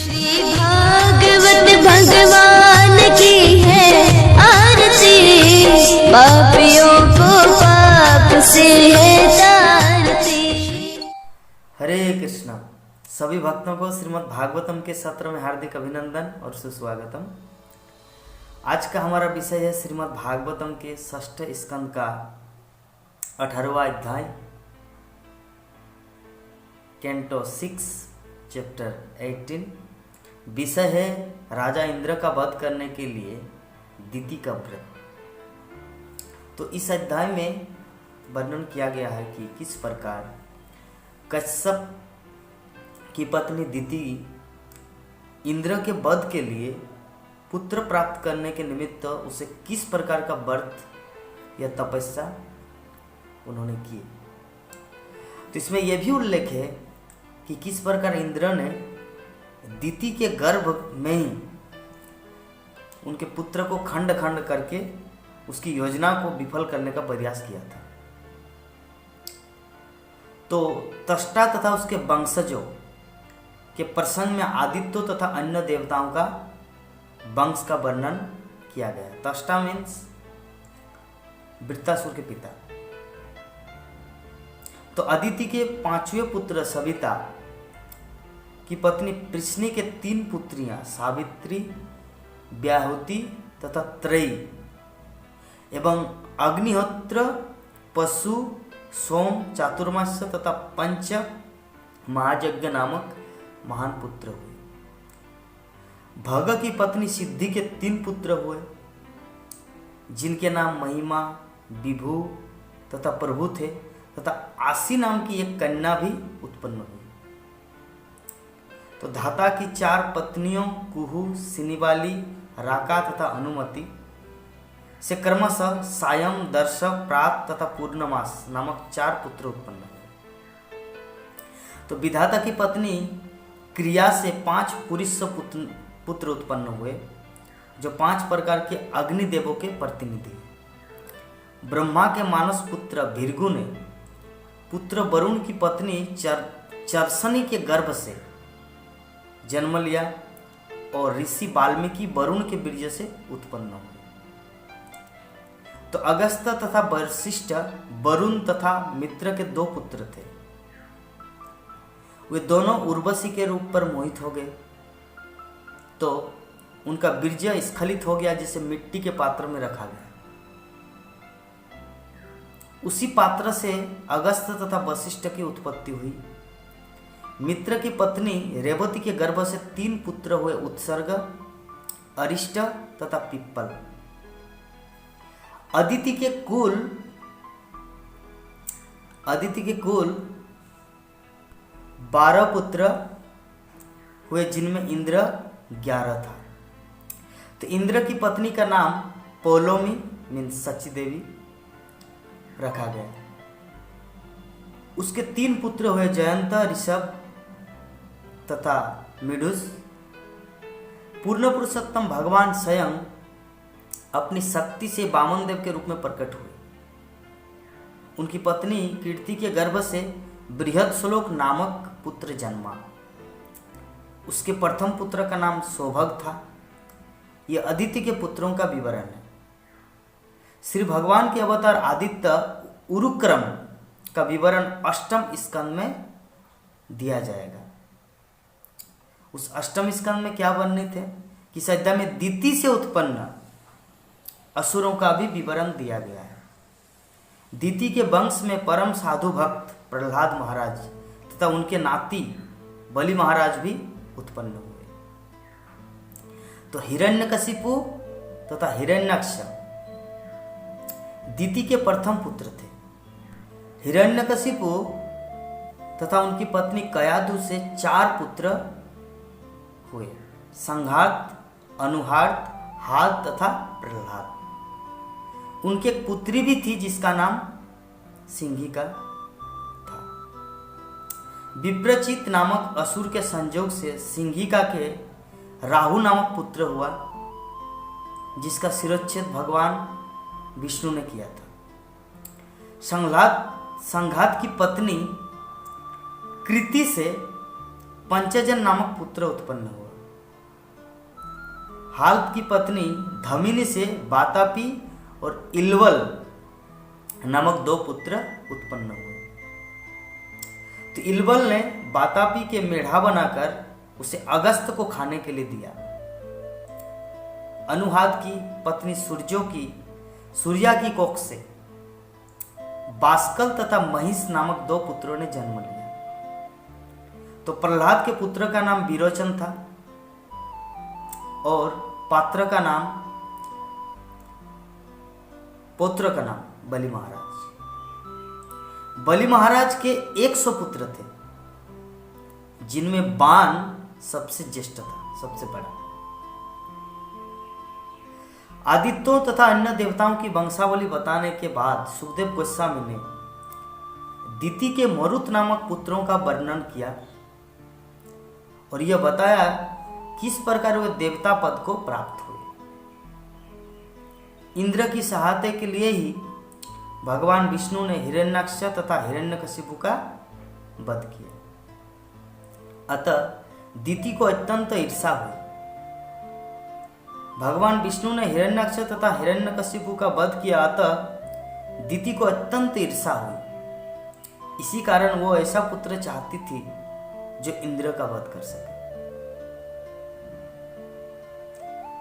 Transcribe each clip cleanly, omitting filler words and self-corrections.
श्री भागवत भगवान की है आरती, पापियों को पाप से है तारती। हरे कृष्णा। सभी भक्तों को श्रीमद् भागवतम के सत्र में हार्दिक अभिनंदन और सुस्वागतम। आज का हमारा विषय है श्रीमद् भागवतम के 6ठ स्कंद का 18वां अध्याय, कैंटो 6 चैप्टर 18। विषय है राजा इंद्र का वध करने के लिए दिति का व्रत। तो इस अध्याय में वर्णन किया गया है कि किस प्रकार कश्यप की पत्नी दिति इंद्र के वध के लिए पुत्र प्राप्त करने के निमित्त उसे किस प्रकार का व्रत या तपस्या उन्होंने की। तो इसमें यह भी उल्लेख है कि किस प्रकार इंद्र ने दिति के गर्भ में ही उनके पुत्र को खंड खंड करके उसकी योजना को विफल करने का प्रयास किया था। तो त्वष्टा तथा उसके वंशजों के प्रसंग में आदित्य तथा अन्य देवताओं का वंश का वर्णन किया गया। त्वष्टा मीन्स वृत्तासुर के पिता। तो अदिति के 5वें पुत्र सविता की पत्नी पृश्नि के 3 पुत्रियां सावित्री, व्याहुति तथा त्रयी एवं अग्निहोत्र, पशु, सोम, चातुर्मास्य तथा पंच महायज्ञ नामक महान पुत्र हुए। भग की पत्नी सिद्धि के 3 पुत्र हुए जिनके नाम महिमा, विभु तथा प्रभु थे तथा आसी नाम की एक कन्या भी उत्पन्न हुई। तो धाता की 4 पत्नियों कुहू, सिनिवाली, राका तथा अनुमति से क्रमशः सायं, दर्श, प्रात तथा पूर्णमास नामक 4 पुत्र उत्पन्न हुए। तो विधाता की पत्नी क्रिया से 5 पुरुष पुत्र उत्पन्न हुए जो 5 प्रकार के अग्निदेवों के प्रतिनिधि। ब्रह्मा के मानस पुत्र भृगु ने पुत्र वरुण की पत्नी चरसनी के गर्भ से जन्म लिया और ऋषि वाल्मीकि वरुण के बीज से उत्पन्न हुए। तो अगस्त तथा वशिष्ठ वरुण तथा मित्र के 2 पुत्र थे। वे दोनों उर्वशी के रूप पर मोहित हो गए तो उनका बीज स्खलित हो गया जिसे मिट्टी के पात्र में रखा गया। उसी पात्र से अगस्त तथा वशिष्ठ की उत्पत्ति हुई। मित्र की पत्नी रेवती के गर्भ से 3 पुत्र हुए, उत्सर्ग, अरिष्ट तथा पिप्पल। अदिति के कुल 12 पुत्र हुए जिनमें इंद्र 11 था। तो इंद्र की पत्नी का नाम पोलोमी मीन्स सची देवी रखा गया। उसके 3 पुत्र हुए, जयंत, ऋषभ तथा मिडुस। पूर्ण पुरुषोत्तम भगवान स्वयं अपनी शक्ति से वामन देव के रूप में प्रकट हुए। उनकी पत्नी कीर्ति के गर्भ से बृहदश्लोक नामक पुत्र जन्मा। उसके प्रथम पुत्र का नाम सौभग था। यह अदिति के पुत्रों का विवरण है। श्री भगवान के अवतार आदित्य उरुक्रम का विवरण 8वें स्कंद में दिया जाएगा। उस 8वें स्कंद में क्या वर्णित है कि इस अध्याय में दिति से उत्पन्न असुरों का भी विवरण दिया गया है। दिति के वंश में परम साधु भक्त प्रहलाद महाराज तथा उनके नाती बलि महाराज भी उत्पन्न हुए। तो हिरण्यकशिपु तथा हिरण्यक्ष दिति के प्रथम पुत्र थे। हिरण्यकशिपु तथा उनकी पत्नी कयाधु से 4 पुत्र हुए, संघात, अनुहार्त, हात तथा प्रहलाद। उनकी एक पुत्री भी थी जिसका नाम सिंहिका था। विप्रचित नामक असुर के संयोग से सिंहिका के राहु नामक पुत्र हुआ जिसका शिरोच्छेद भगवान विष्णु ने किया था। संघात की पत्नी कृति से पंचजन नामक पुत्र उत्पन्न हुआ। हाल्त की पत्नी धमिनी से वातापी और इल्वल नामक 2 पुत्र उत्पन्न हुए। तो इल्वल ने वातापी के मेढ़ा बनाकर उसे अगस्त को खाने के लिए दिया। अनुहाद की पत्नी सूर्या की कोख से बास्कल तथा महिष नामक 2 पुत्रों ने जन्म लिया। तो प्रहलाद के पुत्र का नाम विरोचन था और पौत्र का नाम बलि महाराज। बलि महाराज के 100 पुत्र थे, जिनमें बाण सबसे ज्येष्ठ था, सबसे बड़ा। आदित्यों तथा अन्य देवताओं की वंशावली बताने के बाद सुखदेव गोस्वामी ने दिति के मरुत नामक पुत्रों का वर्णन किया और यह बताया किस प्रकार वे देवता पद को प्राप्त हुए। इंद्र की सहायता के लिए ही भगवान विष्णु ने हिरण्याक्ष तथा हिरण्यकशिपु का वध किया। अतः दिति को अत्यंत ईर्षा हुई। भगवान विष्णु ने हिरण्याक्ष तथा हिरण्यकशिपु का वध किया, अतः दिति को अत्यंत ईर्षा हुई। इसी कारण वो ऐसा पुत्र चाहती थी जो इंद्र का वध कर सके।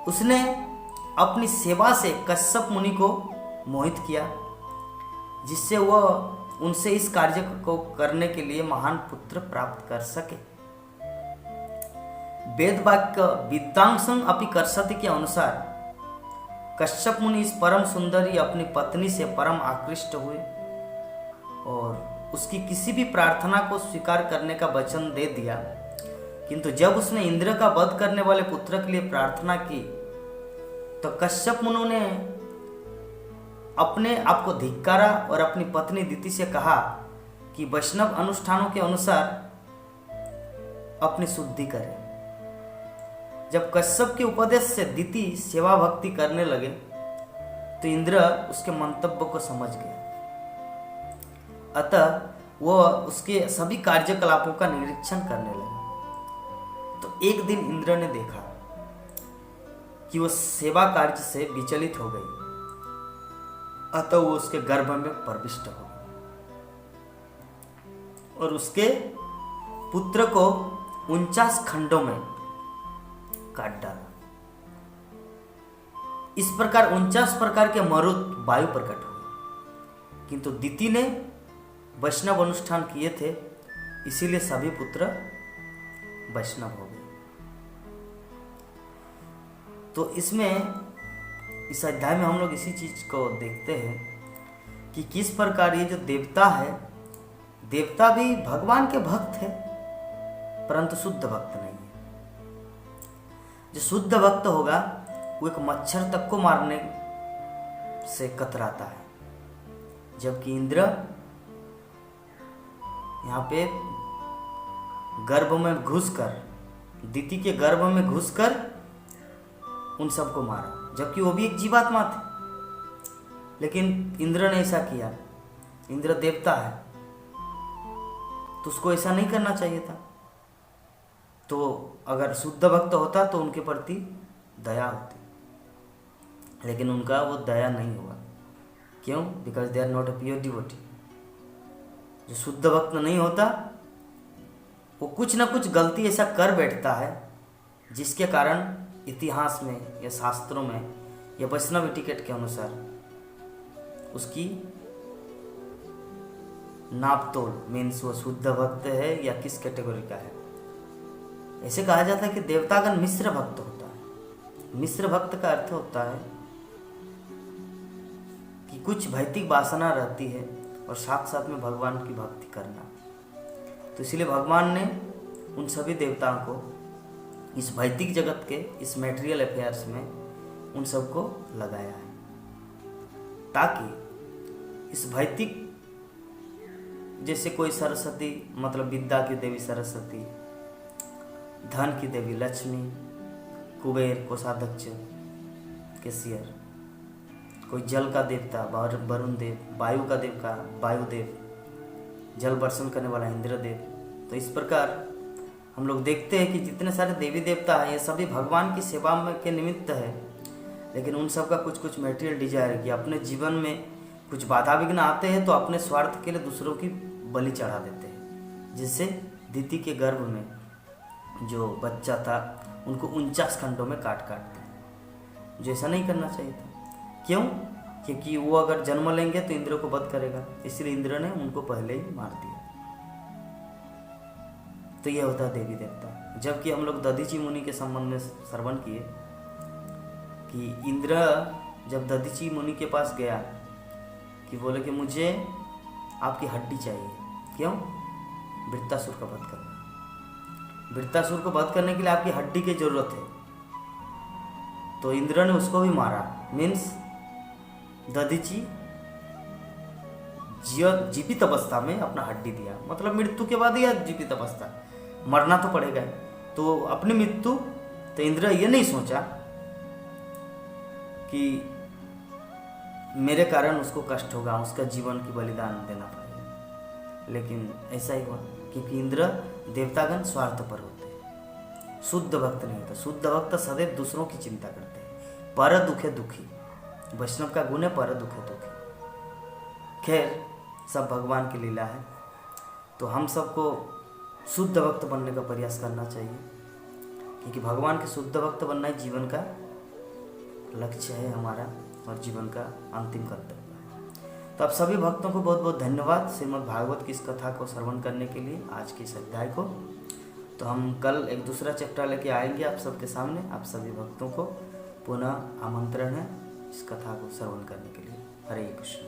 उसने अपनी सेवा से कश्यप मुनि को मोहित किया, जिससे वह उनसे इस कार्य को करने के लिए महान पुत्र प्राप्त कर सके। वेद वाक्य विद्यांसं अपि कर्षति के अनुसार कश्यप मुनि इस परम सुंदरी अपनी पत्नी से परम आकृष्ट हुए और उसकी किसी भी प्रार्थना को स्वीकार करने का वचन दे दिया। किंतु जब उसने इंद्र का वध करने वाले पुत्र के लिए प्रार्थना की तो कश्यप मुनि ने अपने आप को धिक्कारा और अपनी पत्नी दिति से कहा कि वैष्णव अनुष्ठानों के अनुसार अपनी शुद्धि करे। जब कश्यप के उपदेश से दिति सेवा भक्ति करने लगे तो इंद्र उसके मंतव्य को समझ गया। अतः वह उसके सभी कार्यकलापों का निरीक्षण करने लगा। तो एक दिन इंद्र ने देखा कि वह सेवा कार्य से विचलित हो गई, अतः वो उसके गर्भ में प्रविष्ट हो गई और उसके पुत्र को 49 खंडों में काट डाला। इस प्रकार 49 प्रकार के मरुत वायु प्रकट हुए। किंतु दिति ने वैष्णव अनुष्ठान किए थे, इसीलिए सभी पुत्र वैष्णव हो गए। तो इस अध्याय में हम लोग इसी चीज को देखते हैं कि किस प्रकार ये जो देवता है, देवता भी भगवान के भक्त है, परंतु शुद्ध भक्त नहीं है। जो शुद्ध भक्त होगा वो एक मच्छर तक को मारने से कतराता है, जबकि इंद्र यहाँ पे गर्भ में घुसकर, दिति के गर्भ में घुसकर उन सबको मारा, जबकि वो भी एक जीवात्मा थे। लेकिन इंद्र ने ऐसा किया। इंद्र देवता है तो उसको ऐसा नहीं करना चाहिए था। तो अगर शुद्ध भक्त होता तो उनके प्रति दया होती, लेकिन उनका वो दया नहीं हुआ। क्यों? Because they are not a pure devotee. जो शुद्ध भक्त नहीं होता वो कुछ ना कुछ गलती ऐसा कर बैठता है जिसके कारण इतिहास में या शास्त्रों में या वैष्णव टिकट के अनुसार उसकी नाप तोल, मीन्स वो शुद्ध भक्त है या किस कैटेगरी का है। ऐसे कहा जाता है कि देवतागण मिश्र भक्त होता है। मिश्र भक्त का अर्थ होता है कि कुछ भौतिक वासना रहती है और साथ साथ में भगवान की भक्ति करना। तो इसलिए भगवान ने उन सभी देवताओं को इस भौतिक जगत के, इस मैटेरियल अफेयर्स में उन सबको लगाया है, ताकि इस भौतिक, जैसे कोई सरस्वती मतलब विद्या की देवी सरस्वती, धन की देवी लक्ष्मी, कुबेर कोषाध्यक्ष कैशियर, कोई जल का देवता वरुण देव, वायु का देव का वायुदेव, जल वर्षण करने वाला इंद्रदेव। तो इस प्रकार हम लोग देखते हैं कि जितने सारे देवी देवता हैं ये सभी भगवान की सेवा में के निमित्त है, लेकिन उन सब का कुछ कुछ मटेरियल डिजायर है कि अपने जीवन में कुछ बाधा विघ्न आते हैं तो अपने स्वार्थ के लिए दूसरों की बलि चढ़ा देते हैं, जिससे दिति के गर्भ में जो बच्चा था उनको 49 खंडों में काट दिया, जो ऐसा नहीं करना चाहिए था। क्यों? क्योंकि वो अगर जन्म लेंगे तो इंद्र को वध करेगा, इसलिए इंद्र ने उनको पहले ही मार दिया। तो यह होता है देवी देवता। जबकि हम लोग दधीची मुनि के संबंध में श्रवण किए कि इंद्र जब दधीची मुनि के पास गया कि बोले कि मुझे आपकी हड्डी चाहिए। क्यों? वृत्तासुर का वध करना, वृत्तासुर को वध करने के लिए आपकी हड्डी की जरूरत है। तो इंद्र ने उसको भी मारा, मीन्स दधीची जीवित अवस्था में अपना हड्डी दिया, मतलब मृत्यु के बाद या जीवित अवस्था, मरना तो पड़ेगा। तो अपनी मृत्यु, तो इंद्र ये नहीं सोचा कि मेरे कारण उसको कष्ट होगा, उसका जीवन की बलिदान देना पड़ेगा, लेकिन ऐसा ही हुआ क्योंकि इंद्र देवतागण स्वार्थ पर होते हैं, शुद्ध भक्त नहीं होता। शुद्ध भक्त सदैव दूसरों की चिंता करते हैं, पर दुखे दुखी। वैष्णव का गुण है पर दुखे दुखी। खैर, सब भगवान की लीला है, तो हम सबको शुद्ध भक्त बनने का प्रयास करना चाहिए, क्योंकि भगवान के शुद्ध भक्त बनना ही जीवन का लक्ष्य है हमारा और जीवन का अंतिम कर्तव्य है। तो आप सभी भक्तों को बहुत बहुत धन्यवाद श्रीमद् भागवत की इस कथा को श्रवण करने के लिए, आज के इस अध्याय को। तो हम कल एक दूसरा चैप्टर लेके आएंगे आप सबके सामने। आप सभी भक्तों को पुनः आमंत्रण है इस कथा को श्रवण करने के लिए। हरे कृष्ण।